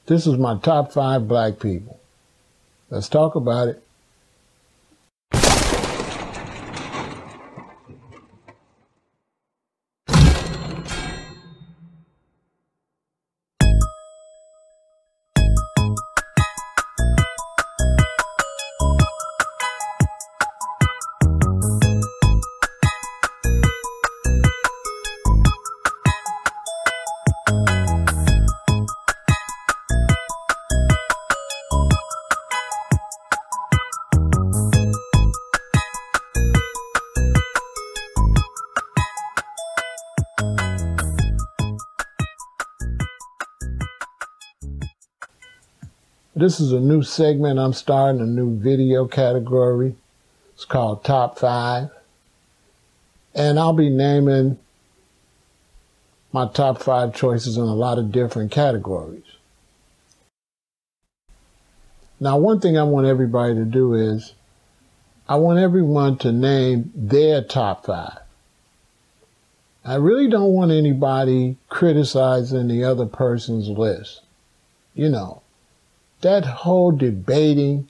This is my top 5 black people. Let's talk about it. This is a new segment I'm starting, a new video category. It's called Top 5. And I'll be naming my top 5 choices in a lot of different categories. Now, one thing I want everybody to do is, I want everyone to name their top 5. I really don't want anybody criticizing the other person's list. You know, that whole debating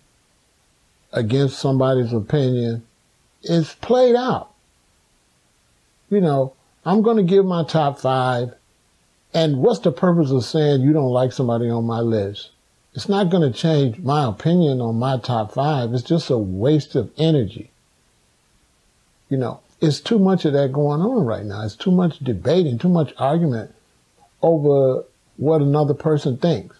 against somebody's opinion is played out. You know, I'm going to give my top 5, and what's the purpose of saying you don't like somebody on my list? It's not going to change my opinion on my top 5. It's just a waste of energy. You know, it's too much of that going on right now. It's too much debating, too much argument over what another person thinks.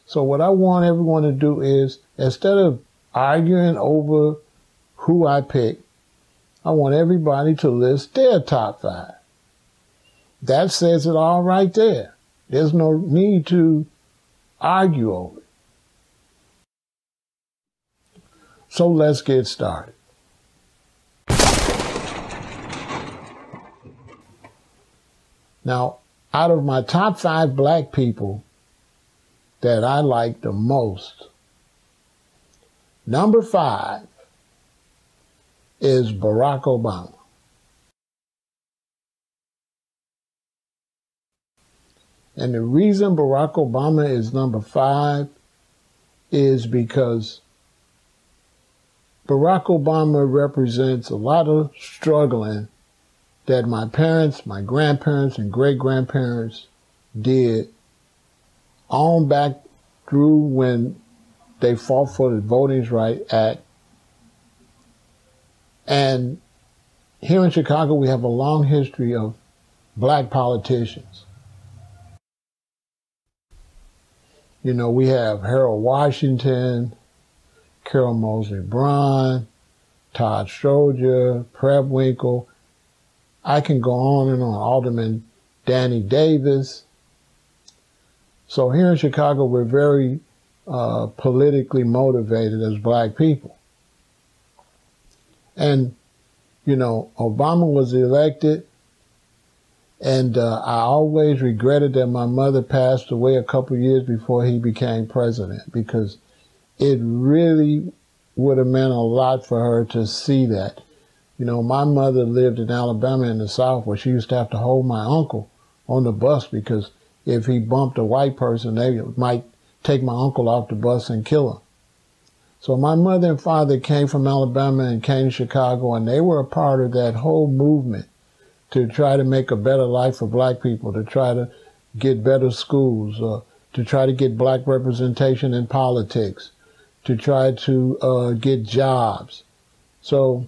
So what I want everyone to do is, instead of arguing over who I pick, I want everybody to list their top 5. That says it all right there. There's no need to argue over it. So let's get started. Now, out of my top 5 black people that I like the most, number 5 is Barack Obama. And the reason Barack Obama is number 5 is because Barack Obama represents a lot of struggling that my parents, my grandparents, and great-grandparents did on back through when they fought for the Voting Rights Act. And here in Chicago, we have a long history of black politicians. You know, we have Harold Washington, Carol Moseley Braun, Todd Stroger, Preb Winkle. I can go on and on. Alderman Danny Davis. So here in Chicago, we're very politically motivated as black people. And, you know, Obama was elected, and I always regretted that my mother passed away a couple years before he became president, because it really would have meant a lot for her to see that. You know, my mother lived in Alabama in the South, where she used to have to hold my uncle on the bus, because if he bumped a white person, they might take my uncle off the bus and kill him. So my mother and father came from Alabama and came to Chicago, and they were a part of that whole movement to try to make a better life for black people, to try to get better schools, to try to get black representation in politics, to try to get jobs. So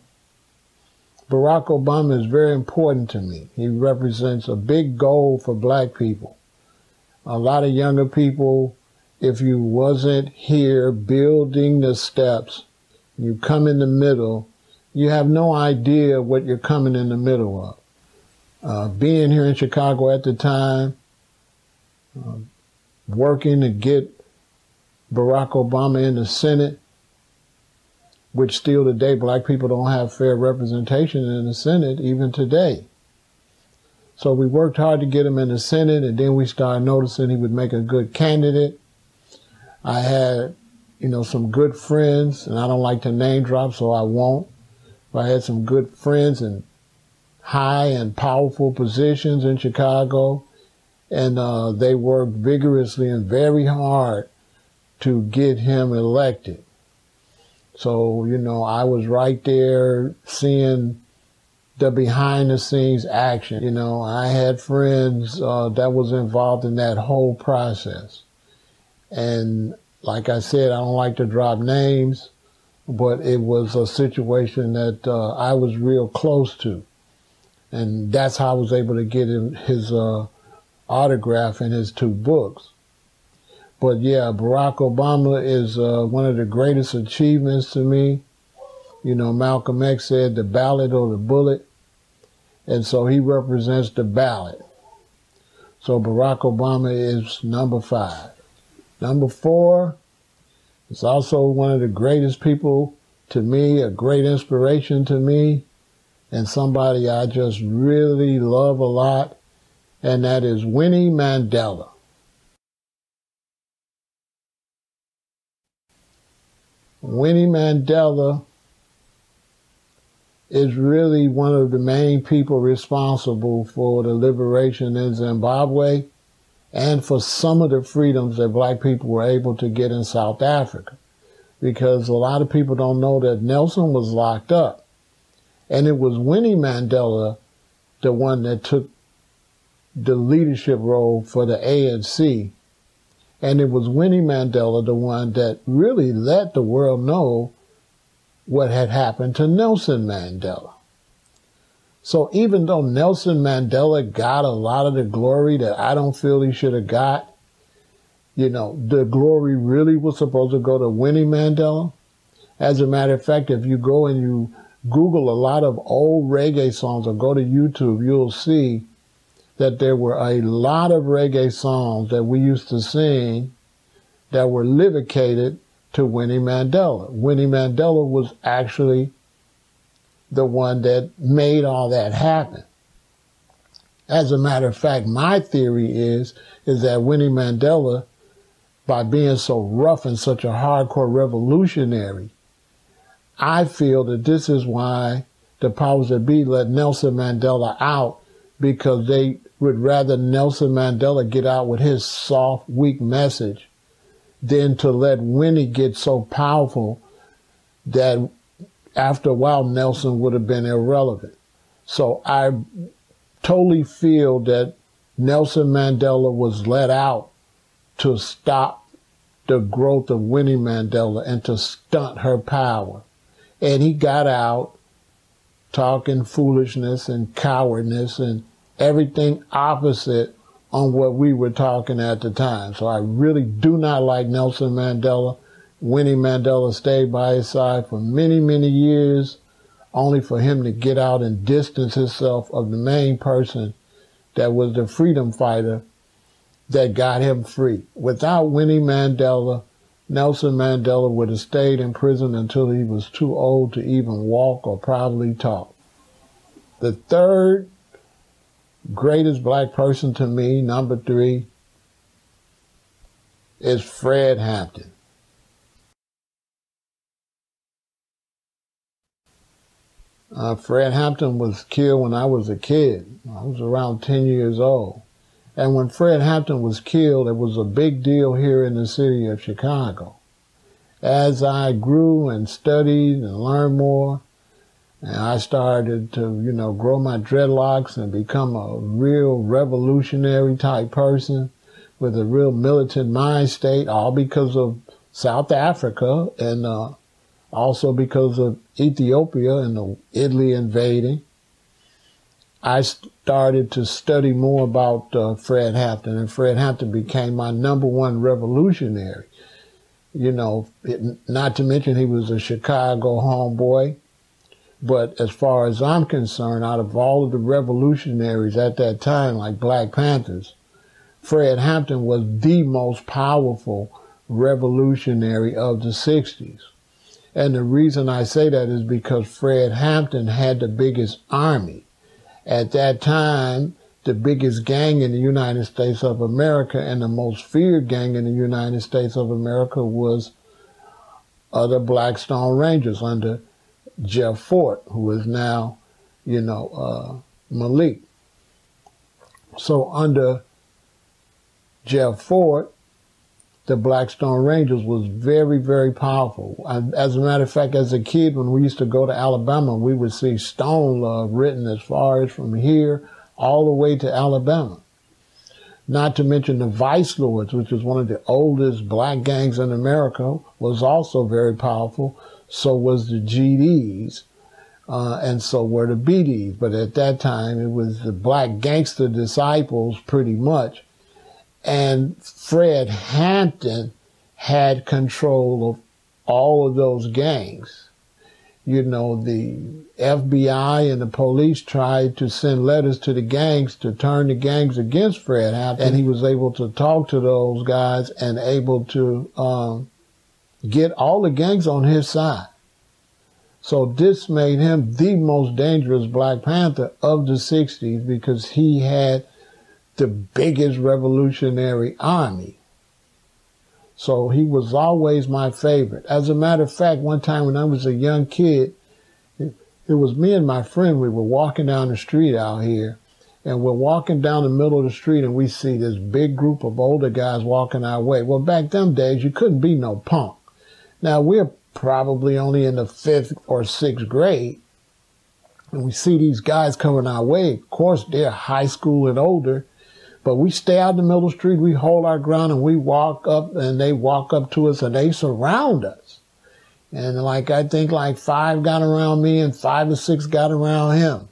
Barack Obama is very important to me. He represents a big goal for black people. A lot of younger people, if you wasn't here building the steps, you come in the middle, you have no idea what you're coming in the middle of. Being here in Chicago at the time, working to get Barack Obama in the Senate, which still today black people don't have fair representation in the Senate, even today. So we worked hard to get him in the Senate, and then we started noticing he would make a good candidate. I had, you know, some good friends, and I don't like to name drop, so I won't. But I had some good friends in high and powerful positions in Chicago, And they worked vigorously and very hard to get him elected. So, you know, I was right there seeing the behind the scenes action. You know, I had friends that was involved in that whole process. And like I said, I don't like to drop names, but it was a situation that I was real close to. And that's how I was able to get him his autograph in his 2 books. But yeah, Barack Obama is one of the greatest achievements to me. You know, Malcolm X said the ballot or the bullet. And so he represents the ballot. So Barack Obama is number 5. Number 4 is also one of the greatest people to me, a great inspiration to me, and somebody I just really love a lot, and that is Winnie Mandela. Winnie Mandela is really one of the main people responsible for the liberation in Zimbabwe and for some of the freedoms that black people were able to get in South Africa. Because a lot of people don't know that Nelson was locked up. And it was Winnie Mandela, the one that took the leadership role for the ANC. And it was Winnie Mandela, the one that really let the world know what had happened to Nelson Mandela. So even though Nelson Mandela got a lot of the glory that I don't feel he should have got, you know, the glory really was supposed to go to Winnie Mandela. As a matter of fact, if you go and you Google a lot of old reggae songs or go to YouTube, you'll see that there were a lot of reggae songs that we used to sing that were livicated to Winnie Mandela. Winnie Mandela was actually the one that made all that happen. As a matter of fact, my theory is that Winnie Mandela, by being so rough and such a hardcore revolutionary, I feel that this is why the powers that be let Nelson Mandela out, because they would rather Nelson Mandela get out with his soft, weak message than to let Winnie get so powerful that after a while Nelson would have been irrelevant. So I totally feel that Nelson Mandela was let out to stop the growth of Winnie Mandela and to stunt her power. And he got out talking foolishness and cowardness and everything opposite on what we were talking at the time. So I really do not like Nelson Mandela. Winnie Mandela stayed by his side for many, many years, only for him to get out and distance himself of the main person that was the freedom fighter that got him free. Without Winnie Mandela, Nelson Mandela would have stayed in prison until he was too old to even walk or probably talk. The third greatest black person to me, number 3, is Fred Hampton. Fred Hampton was killed when I was a kid. I was around 10 years old. And when Fred Hampton was killed, it was a big deal here in the city of Chicago. As I grew and studied and learned more, and I started to, grow my dreadlocks and become a real revolutionary type person with a real militant mind state, all because of South Africa and also because of Ethiopia and the Italy invading. I started to study more about Fred Hampton, and Fred Hampton became my number 1 revolutionary. Not to mention he was a Chicago homeboy. But as far as I'm concerned, out of all of the revolutionaries at that time, like Black Panthers, Fred Hampton was the most powerful revolutionary of the 60s. And the reason I say that is because Fred Hampton had the biggest army. At that time, the biggest gang in the United States of America and the most feared gang in the United States of America was the Blackstone Rangers under Jeff Fort, who is now, Malik. So under Jeff Ford, the Blackstone Rangers, was very, very powerful. As a matter of fact, as a kid, when we used to go to Alabama, we would see Stone Love written as far as from here all the way to Alabama. Not to mention the Vice Lords, which was one of the oldest black gangs in America, was also very powerful. So was the GDs, and so were the BDs. But at that time, it was the Black Gangster Disciples pretty much. And Fred Hampton had control of all of those gangs. You know, the FBI and the police tried to send letters to the gangs to turn the gangs against Fred Hampton, and he was able to talk to those guys and able to get all the gangs on his side. So this made him the most dangerous Black Panther of the 60s because he had the biggest revolutionary army. So he was always my favorite. As a matter of fact, one time when I was a young kid, it was me and my friend, we were walking down the street out here, and we're walking down the middle of the street and we see this big group of older guys walking our way. Well, back them days, you couldn't be no punk. Now, we're probably only in the 5th or 6th grade, and we see these guys coming our way. Of course, they're high school and older, but we stay out in the middle of the street, we hold our ground, and we walk up, and they walk up to us, and they surround us. And I think 5 got around me, and 5 or 6 got around him.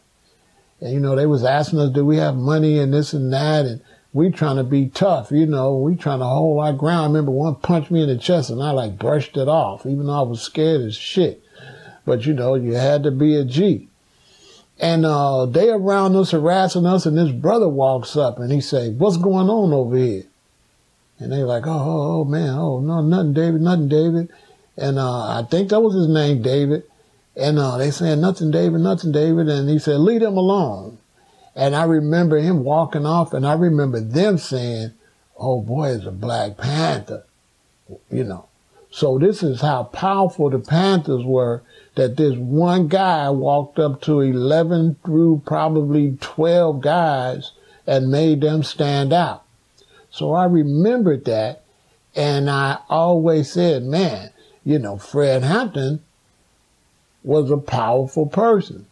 And, you know, they was asking us, do we have money and this and that, and we trying to be tough, you know, we trying to hold our ground. I remember one punched me in the chest, and I brushed it off, even though I was scared as shit. But, you know, you had to be a G. And they around us, harassing us, and this brother walks up, and he say, what's going on over here? And they like, oh, man, oh, no, nothing, David. And I think that was his name, David. And they saying, nothing, David. And he said, leave him alone. And I remember him walking off, and I remember them saying, oh, boy, it's a Black Panther, you know. So this is how powerful the Panthers were, that this one guy walked up to 11 through probably 12 guys and made them stand out. So I remembered that, and I always said, man, you know, Fred Hampton was a powerful person.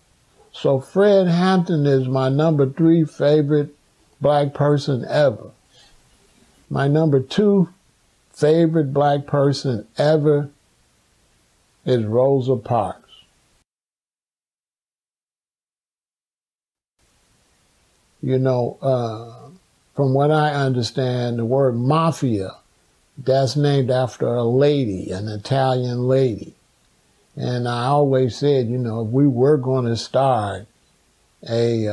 So Fred Hampton is my number 3 favorite Black person ever. My number 2 favorite Black person ever is Rosa Parks. You know, from what I understand, the word mafia, that's named after a lady, an Italian lady. And I always said, you know, if we were going to start a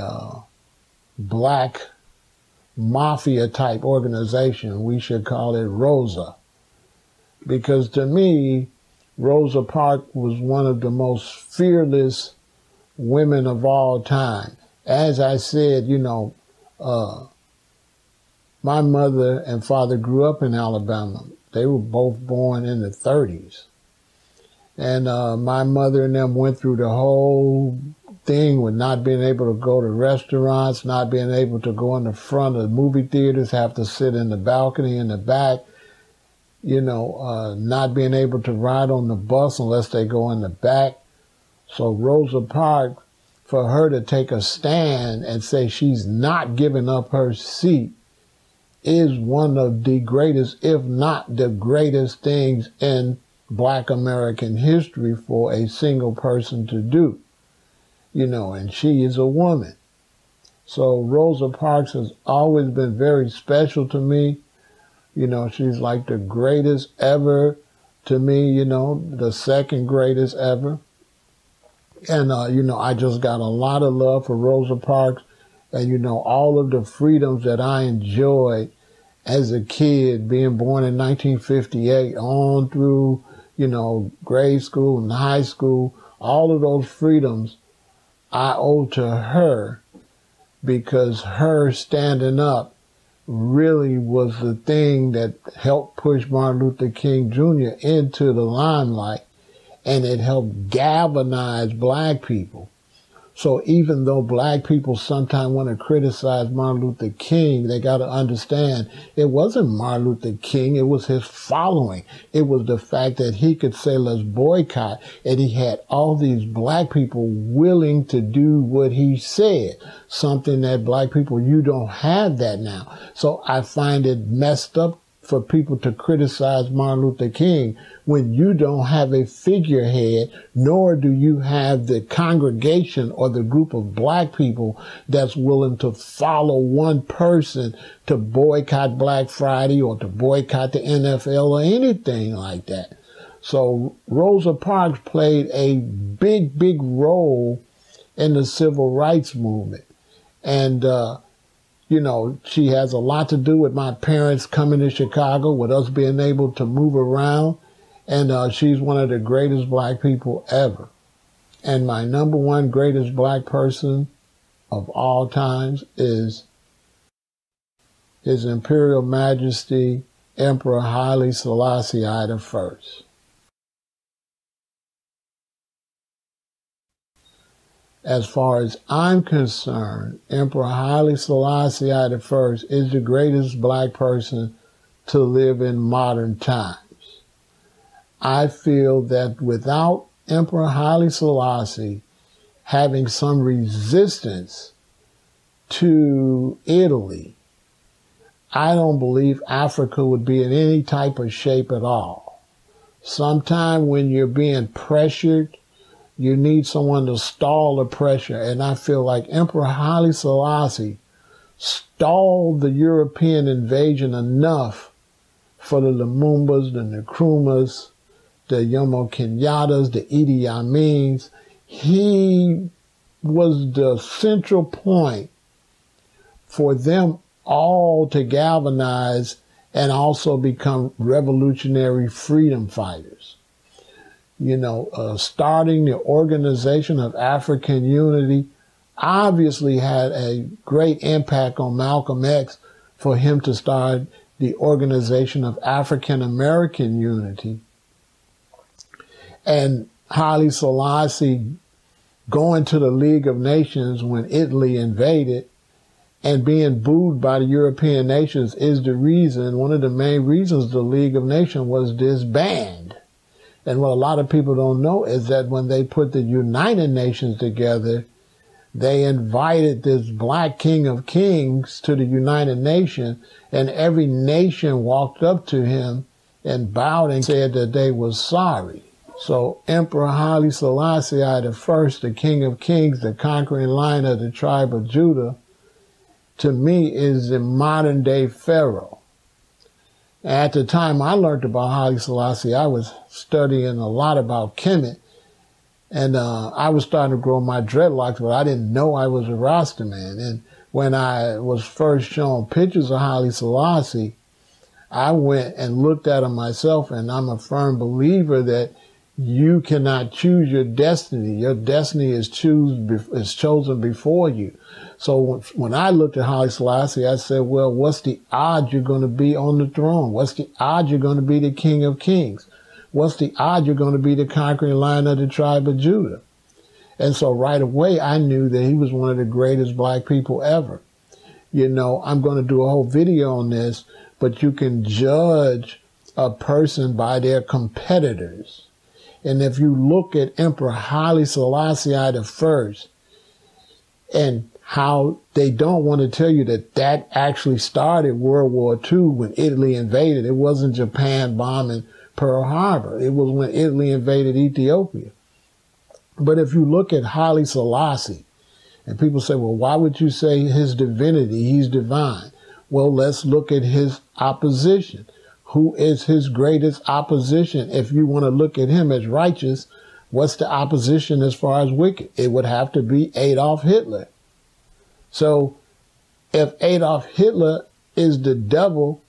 Black mafia-type organization, we should call it Rosa. Because to me, Rosa Parks was one of the most fearless women of all time. As I said, you know, my mother and father grew up in Alabama. They were both born in the 30s. And my mother and them went through the whole thing with not being able to go to restaurants, not being able to go in the front of the movie theaters, have to sit in the balcony in the back, you know, not being able to ride on the bus unless they go in the back. So Rosa Parks, for her to take a stand and say she's not giving up her seat is one of the greatest, if not the greatest things in Black American history for a single person to do. You know, and she is a woman. So Rosa Parks has always been very special to me. You know, she's like the greatest ever to me, you know, the second greatest ever. And, you know, I just got a lot of love for Rosa Parks. And, you know, all of the freedoms that I enjoyed as a kid, being born in 1958 on through, you know, grade school and high school, all of those freedoms I owe to her, because her standing up really was the thing that helped push Martin Luther King Jr. into the limelight, and it helped galvanize Black people. So even though black people sometimes want to criticize Martin Luther King, they got to understand it wasn't Martin Luther King, it was his following. It was the fact that he could say, let's boycott, and he had all these black people willing to do what he said, something that black people, you don't have that now. So I find it messed up for people to criticize Martin Luther King when you don't have a figurehead, nor do you have the congregation or the group of black people that's willing to follow one person to boycott Black Friday or to boycott the NFL or anything like that. So Rosa Parks played a big, big role in the civil rights movement. And, you know, she has a lot to do with my parents coming to Chicago, with us being able to move around. And she's one of the greatest black people ever. And my number one greatest black person of all times is His Imperial Majesty Emperor Haile Selassie I. As far as I'm concerned, Emperor Haile Selassie I is the greatest black person to live in modern times. I feel that without Emperor Haile Selassie having some resistance to Italy, I don't believe Africa would be in any type of shape at all. Sometime when you're being pressured, you need someone to stall the pressure. And I feel like Emperor Haile Selassie stalled the European invasion enough for the Lumumbas, the Nkrumas, the Jomo Kenyattas, the Idi Amins. He was the central point for them all to galvanize and also become revolutionary freedom fighters. You know, starting the Organization of African Unity obviously had a great impact on Malcolm X for him to start the Organization of African American Unity. And Haile Selassie going to the League of Nations when Italy invaded and being booed by the European nations is the reason, one of the main reasons the League of Nations was disbanded. And what a lot of people don't know is that when they put the United Nations together, they invited this black king of kings to the United Nations, and every nation walked up to him and bowed and said that they were sorry. So Emperor Haile Selassie I, the King of Kings, the conquering lion of the tribe of Judah, to me is the modern day Pharaoh. At the time I learned about Haile Selassie, I was studying a lot about Kemet, and I was starting to grow my dreadlocks, but I didn't know I was a Rastaman. And when I was first shown pictures of Haile Selassie, I went and looked at him myself, and I'm a firm believer that you cannot choose your destiny. Your destiny is chosen before you. So when I looked at Haile Selassie, I said, well, what's the odds you're going to be on the throne? What's the odds you're going to be the King of Kings? What's the odds you're going to be the conquering lion of the tribe of Judah? And so right away, I knew that he was one of the greatest black people ever. You know, I'm going to do a whole video on this, but you can judge a person by their competitors. And if you look at Emperor Haile Selassie I and how they don't want to tell you that that actually started World War II when Italy invaded. It wasn't Japan bombing Pearl Harbor. It was when Italy invaded Ethiopia. But if you look at Haile Selassie, and people say, well, why would you say his divinity? He's divine. Well, let's look at his opposition. Who is his greatest opposition? If you want to look at him as righteous, what's the opposition as far as wicked? It would have to be Adolf Hitler. So if Adolf Hitler is the devil,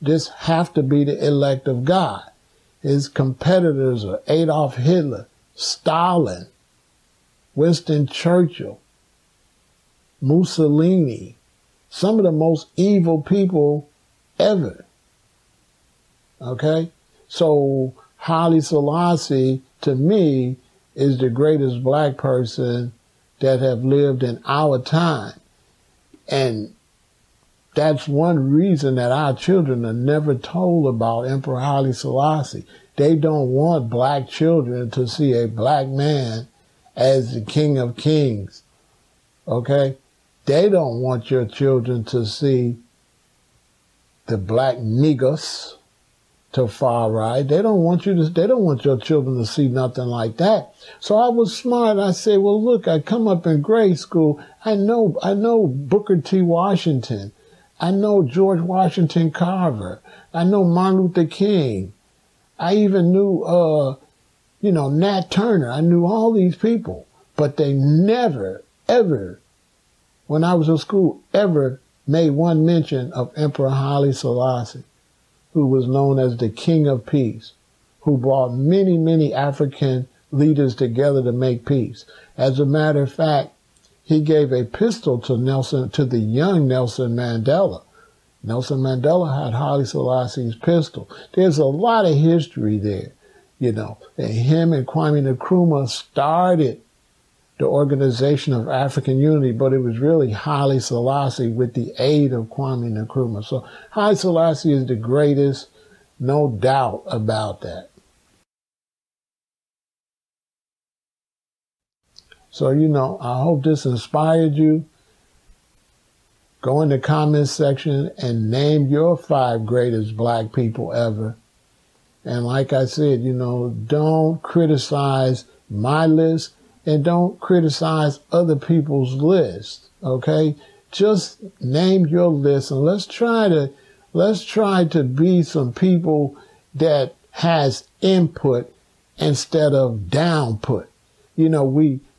this have to be the elect of God. His competitors are Adolf Hitler, Stalin, Winston Churchill, Mussolini, some of the most evil people ever. Okay? So Haile Selassie, to me, is the greatest black person that have lived in our time. And that's one reason that our children are never told about Emperor Haile Selassie. They don't want black children to see a black man as the king of kings, okay? They don't want your children to see the black niggas to far right. They don't want your children to see nothing like that. So I was smart. I said, well, look, I come up in grade school. I know Booker T. Washington. I know George Washington Carver. I know Martin Luther King. I even knew, Nat Turner. I knew all these people, but they never, ever, when I was in school, ever made one mention of Emperor Haile Selassie, who was known as the King of Peace, who brought many, many African leaders together to make peace. As a matter of fact, he gave a pistol to the young Nelson Mandela. Nelson Mandela had Haile Selassie's pistol. There's a lot of history there, And him and Kwame Nkrumah started the Organization of African Unity, but it was really Haile Selassie with the aid of Kwame Nkrumah. So Haile Selassie is the greatest, no doubt about that. So, I hope this inspired you. Go in the comments section and name your 5 greatest black people ever. And like I said, don't criticize my list and don't criticize other people's list, okay? Just name your list and let's try to be some people that has input instead of downput.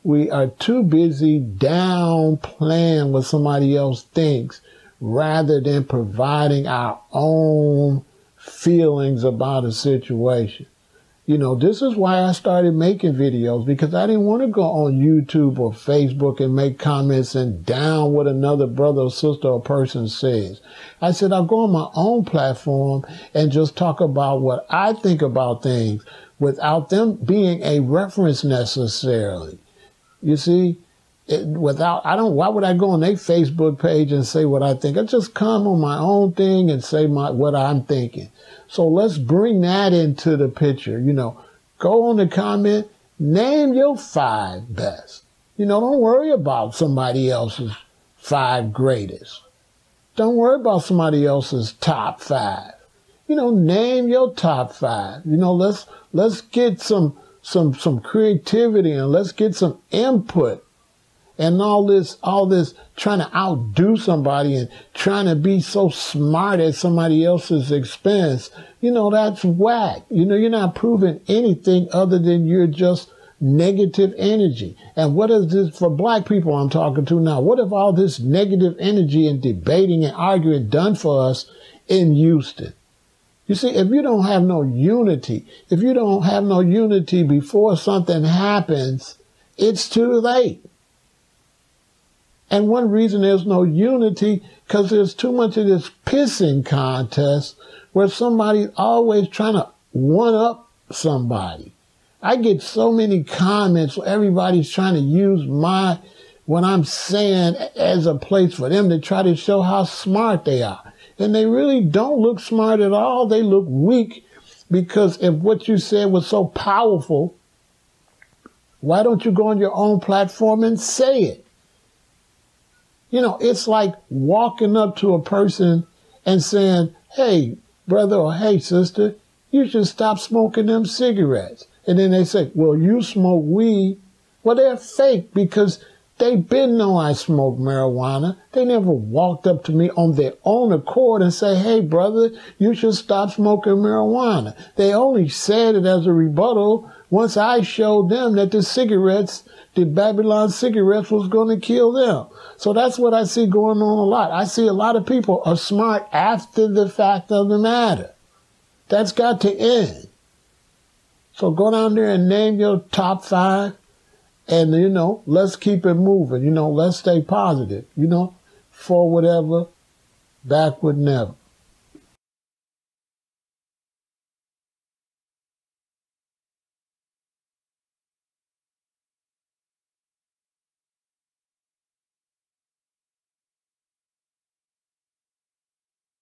We are too busy downplaying what somebody else thinks rather than providing our own feelings about a situation. This is why I started making videos, because I didn't want to go on YouTube or Facebook and make comments and down what another brother or sister or person says. I said I'll go on my own platform and just talk about what I think about things without them being a reference necessarily. You see, why would I go on their Facebook page and say what I think? I just come on my own thing and say what I'm thinking. So let's bring that into the picture. Go on the comment, name your 5 best. Don't worry about somebody else's 5 greatest. Don't worry about somebody else's top 5. Name your top 5. Let's get some creativity and let's get some input. And all this trying to outdo somebody and trying to be so smart at somebody else's expense, that's whack. You're not proving anything other than you're just negative energy. And what is this for black people I'm talking to now? What have all this negative energy and debating and arguing done for us in Houston? You see, if you don't have no unity, before something happens, it's too late. And one reason there's no unity, because there's too much of this pissing contest where somebody's always trying to one-up somebody. I get so many comments where everybody's trying to use what I'm saying as a place for them to try to show how smart they are. And they really don't look smart at all. They look weak, because if what you said was so powerful, why don't you go on your own platform and say it? It's like walking up to a person and saying, hey, brother, or hey, sister, you should stop smoking them cigarettes. And then they say, well, you smoke weed. Well, they're fake, because they been know I smoke marijuana. They never walked up to me on their own accord and say, hey, brother, you should stop smoking marijuana. They only said it as a rebuttal once I showed them that the Babylon cigarettes was going to kill them. So that's what I see going on a lot. I see a lot of people are smart after the fact of the matter. That's got to end. So go down there and name your top 5. And, let's keep it moving. Let's stay positive. Forward ever, backward never.